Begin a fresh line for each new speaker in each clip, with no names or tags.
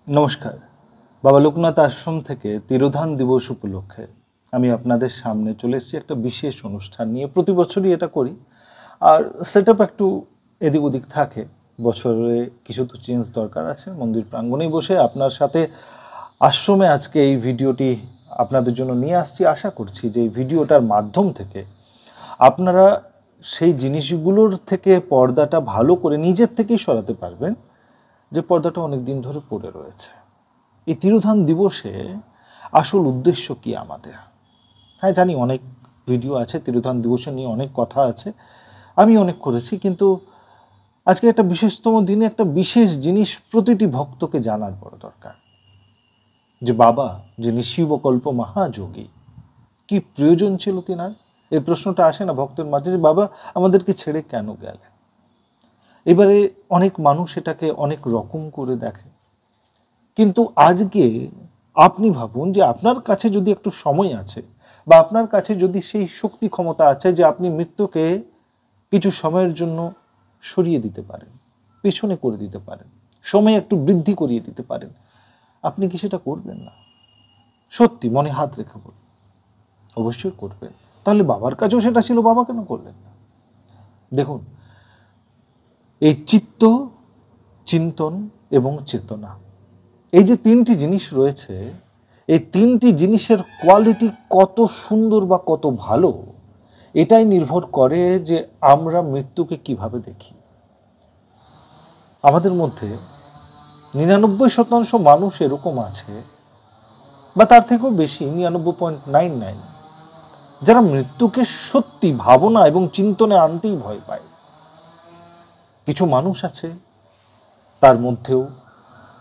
নমস্কার। বাবা লোকনাথ আশ্রম থেকে তিরোধান দিবস উপলক্ষে আমি আপনাদের সামনে চলে এসেছি একটা বিশেষ অনুষ্ঠান নিয়ে। প্রতি বছরই এটা করি, আর সেট আপ একটু এদিক ওদিক থাকে। বছরে কিছু তো চেঞ্জ দরকার আছে। মন্দির প্রাঙ্গণেই বসে আপনার সাথে আশ্রমে আজকে এই ভিডিওটি আপনাদের জন্য নিয়ে আসছি। আশা করছি যে এই ভিডিওটার মাধ্যম থেকে আপনারা সেই জিনিসগুলোর থেকে পর্দাটা ভালো করে নিজের থেকেই সরাতে পারবেন, যে পর্দাটা অনেক দিন ধরে পড়ে রয়েছে। এই তিরোধান দিবসে আসল উদ্দেশ্য কি আমাদের? হ্যাঁ, জানি অনেক ভিডিও আছে তিরোধান দিবসে নিয়ে, অনেক কথা আছে, আমি অনেক করেছি, কিন্তু আজকে একটা বিশেষতম দিনে একটা বিশেষ জিনিস প্রতিটি ভক্তকে জানার বড় দরকার। যে বাবা, যিনি শিবকল্প মহাযোগী, কি প্রয়োজন ছিল তিনার? এই প্রশ্নটা আসে না ভক্তের মাঝে, যে বাবা আমাদেরকে ছেড়ে কেন গেলেন? এবারে অনেক মানুষ এটাকে অনেক রকম করে দেখে, কিন্তু আজকে আপনি ভাবুন যে আপনার কাছে যদি একটু সময় আছে, বা আপনার কাছে যদি সেই শক্তি ক্ষমতা আছে যে আপনি মৃত্যুকে কিছু সময়ের জন্য সরিয়ে দিতে পারেন, পেছনে করে দিতে পারেন, সময় একটু বৃদ্ধি করিয়ে দিতে পারেন, আপনি কি সেটা করবেন না? সত্যি মনে হাত রেখে বলুন, অবশ্যই করবেন। তাহলে বাবার কাছেও সেটা ছিল, বাবা কেন করলেন না? দেখুন, এই চিত্ত, চিন্তন এবং চেতনা, এই যে তিনটি জিনিস রয়েছে, এই তিনটি জিনিসের কোয়ালিটি কত সুন্দর বা কত ভালো, এটাই নির্ভর করে যে আমরা মৃত্যুকে কিভাবে দেখি। আমাদের মধ্যে 99% মানুষ এরকম আছে, বা তার থেকেও বেশি, 99.99, যারা মৃত্যুকে সত্যি ভাবনা এবং চিন্তনে আনতেই ভয় পায়। কিছু মানুষ আছে তার মধ্যেও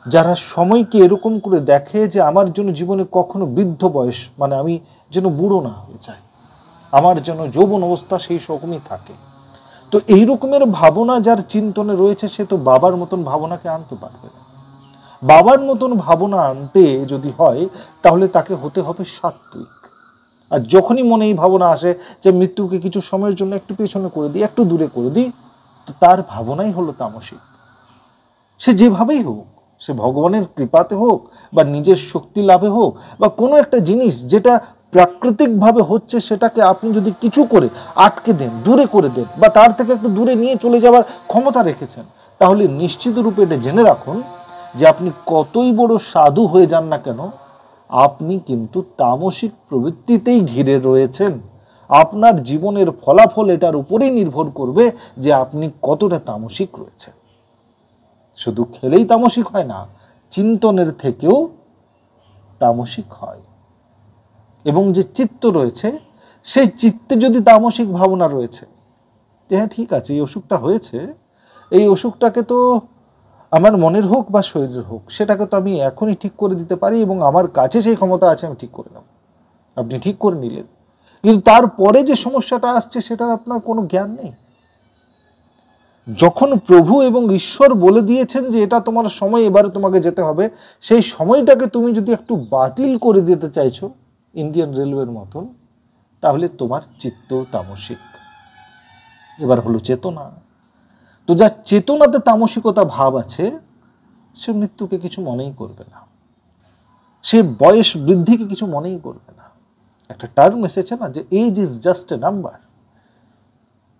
যারা সময়কে এরকম করে দেখে যে আমার জন্য জীবনে কখনো বৃদ্ধ বয়স, মানে আমি যেন বুড়ো না হয়ে যাই, আমার যেন যৌবন অবস্থা সেই রকমই থাকে। তো এই রকমের ভাবনা যার চিন্তনে রয়েছে, সে তো বাবার মতন ভাবনাকে আনতে পারবে না। বাবার মতন ভাবনা আনতে যদি হয়, তাহলে তাকে হতে হবে সাত্ত্বিক। আর যখনই মনে এই ভাবনা আসে যে মৃত্যুকে কিছু সময়ের জন্য একটু পেছনে করে দিই, একটু দূরে করে দিই, তো তার ভাবনাই হলো তামসিক। সে যেভাবেই হোক, সে ভগবানের কৃপাতে হোক, বা নিজের শক্তি লাভে হোক, বা কোনো একটা জিনিস যেটা প্রাকৃতিকভাবে হচ্ছে, সেটাকে আপনি যদি কিছু করে আটকে দেন, দূরে করে দেন, বা তার থেকে একটু দূরে নিয়ে চলে যাওয়ার ক্ষমতা রেখেছেন, তাহলে নিশ্চিত রূপে এটা জেনে রাখুন যে আপনি কতই বড় সাধু হয়ে যান না কেন, আপনি কিন্তু তামসিক প্রবৃত্তিতেই ঘিরে রয়েছেন। আপনার জীবনের ফলাফল এটার উপরেই নির্ভর করবে যে আপনি কতটা তামসিক রয়েছেন। শুধু খেলেই তামসিক হয় না, চিন্তনের থেকেও তামসিক হয়। এবং যে চিত্ত রয়েছে, সেই চিত্তে যদি তামসিক ভাবনা রয়েছে, যে হ্যাঁ ঠিক আছে, এই অসুখটা হয়েছে, এই অসুখটাকে তো আমার মনের হোক বা শরীরের হোক, সেটাকে তো আমি এখনই ঠিক করে দিতে পারি, এবং আমার কাছে সেই ক্ষমতা আছে, আমি ঠিক করে নেব। আপনি ঠিক করে নিলেন, কিন্তু তারপরে যে সমস্যাটা আসছে সেটার আপনার কোনো জ্ঞান নেই। যখন প্রভু এবং ঈশ্বর বলে দিয়েছেন যে এটা তোমার সময়, এবারে তোমাকে যেতে হবে, সেই সময়টাকে তুমি যদি একটু বাতিল করে দিতে চাইছো ইন্ডিয়ান রেলওয়ের মতন, তাহলে তোমার চিত্ত তামসিক। এবার হলো চেতনা। তো যার চেতনাতে তামসিকতা ভাব আছে, সে মৃত্যুকে কিছু মনেই করবে না, সে বয়স বৃদ্ধিকে কিছু মনেই করবে না। একটা টার্ম এসেছে না, যে age is just a number.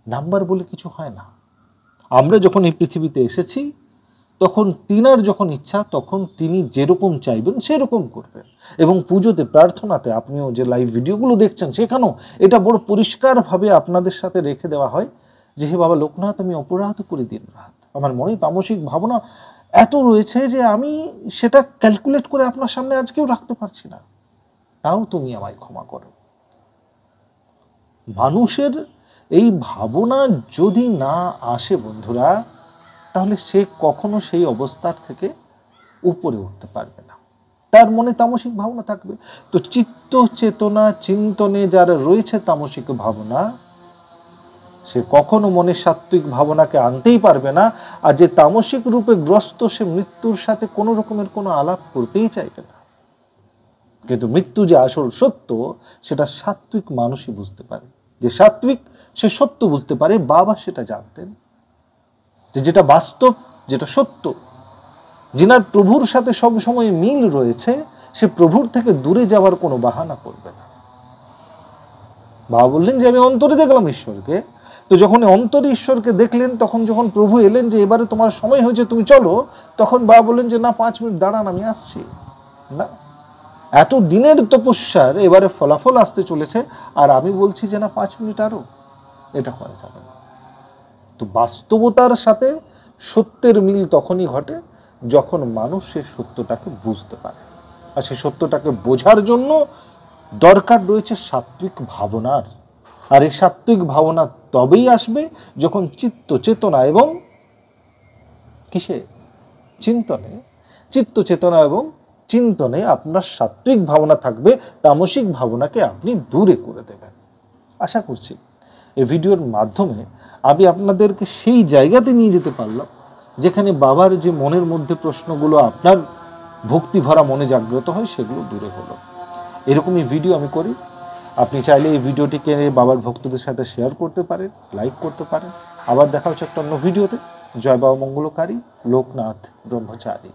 Number বলে কিছু হয় না। আমরা যখন এই পৃথিবীতে এসেছি, তখন তিনার যখন ইচ্ছা, তখন তিনি যেরকম চাইবেন সেরকম করবেন। এবং পুজোতে, প্রার্থনাতে, আপনিও যে লাইভ ভিডিওগুলো দেখছেন, সেখানেও এটা বড় পরিষ্কারভাবে আপনাদের সাথে রেখে দেওয়া হয় যে হে বাবা লোকনাথ, আমি অপরাধ করে দিন রাত, আমার মনে তামসিক ভাবনা এত রয়েছে যে আমি সেটা ক্যালকুলেট করে আপনার সামনে আজকেও রাখতে পারছি না, তাও তুমি আমায় ক্ষমা করো। মানুষের এই ভাবনা যদি না আসে বন্ধুরা, তাহলে সে কখনো সেই অবস্থার থেকে উপরে উঠতে পারবে না, তার মনে তামসিক ভাবনা থাকবে। তো চিত্ত, চেতনা, চিন্তনে যারা রয়েছে তামসিক ভাবনা, সে কখনো মনে সাত্ত্বিক ভাবনাকে আনতেই পারবে না। আর যে তামসিক রূপে গ্রস্ত, সে মৃত্যুর সাথে কোনো রকমের কোনো আলাপ করতেই চাইবে না। কিন্তু মৃত্যু যে আসল সত্য, সেটা সাত্ত্বিক মানুষই বুঝতে পারে। যে সাত্ত্বিক, সে সত্য বুঝতে পারে। বাবা সেটা জানতেন যে যেটা বাস্তব, যেটা সত্য, যিনার প্রভুর সাথে সবসময় মিল রয়েছে, সে প্রভুর থেকে দূরে যাওয়ার কোনো বাহানা করবে না। বাবা বললেন যে আমি অন্তরে দেখলাম ঈশ্বরকে। তো যখন অন্তরে ঈশ্বরকে দেখলেন, তখন যখন প্রভু এলেন যে এবারে তোমার সময় হয়েছে, তুমি চলো, তখন বাবা বললেন যে না, 5 মিনিট দাঁড়ান, আমি আসছি। না, এত দিনের তপস্যার এবারে ফলাফল আসতে চলেছে, আর আমি বলছি যে না 5 মিনিট আরো, এটা করা যাবে না। তো বাস্তবতার সাথে সত্যের মিল তখনই ঘটে যখন মানুষ সেই সত্যটাকে বুঝতে পারে। আর সেই সত্যটাকে বোঝার জন্য দরকার রয়েছে সাত্বিক ভাবনার। আর এই সাত্বিক ভাবনা তবেই আসবে যখন চিত্ত চেতনা এবং কিসে, চিন্তনে, চিত্ত চেতনা এবং চিন্তনে আপনার সাত্বিক ভাবনা থাকবে, তামসিক ভাবনাকে আপনি দূরে করে দেবেন। আশা করছি এই ভিডিওর মাধ্যমে আমি আপনাদেরকে সেই জায়গাতে নিয়ে যেতে পারলাম যেখানে বাবার যে মনের মধ্যে প্রশ্নগুলো আপনার ভক্তি ভরা মনে জাগ্রত হয়, সেগুলো দূরে হলো। এরকমই ভিডিও আমি করি। আপনি চাইলে এই ভিডিওটিকে বাবার ভক্তদের সাথে শেয়ার করতে পারেন, লাইক করতে পারেন। আবার দেখা হচ্ছে একটা অন্য ভিডিওতে। জয় বাবা মঙ্গলকারী, লোকনাথ ব্রহ্মচারী।